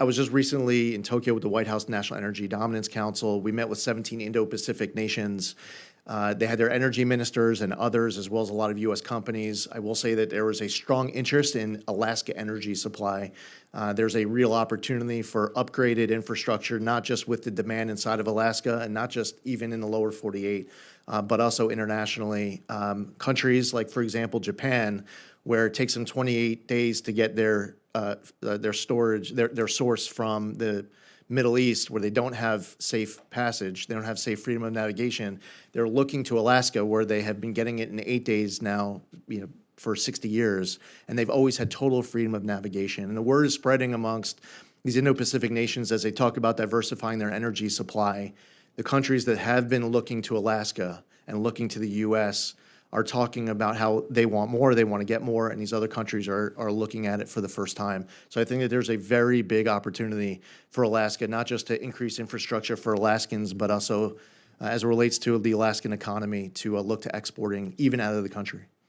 I was just recently in Tokyo with the White House National Energy Dominance Council. We met with 17 Indo-Pacific nations. They had their energy ministers and others, as well as a lot of U.S. companies. I will say that there was a strong interest in Alaska energy supply. There's a real opportunity for upgraded infrastructure, not just with the demand inside of Alaska and not just even in the lower 48, but also internationally. Countries like, for example, Japan, where it takes them 28 days to get their storage, their source from the Middle East, where they don't have safe passage, they don't have safe freedom of navigation. They're looking to Alaska, where they have been getting it in 8 days now, for 60 years, and they've always had total freedom of navigation. And the word is spreading amongst these Indo-Pacific nations as they talk about diversifying their energy supply. The countries that have been looking to Alaska and looking to the U.S. are talking about how they want more, they want to get more, and these other countries are looking at it for the first time. So I think that there's a very big opportunity for Alaska, not just to increase infrastructure for Alaskans, but also as it relates to the Alaskan economy to look to exporting even out of the country.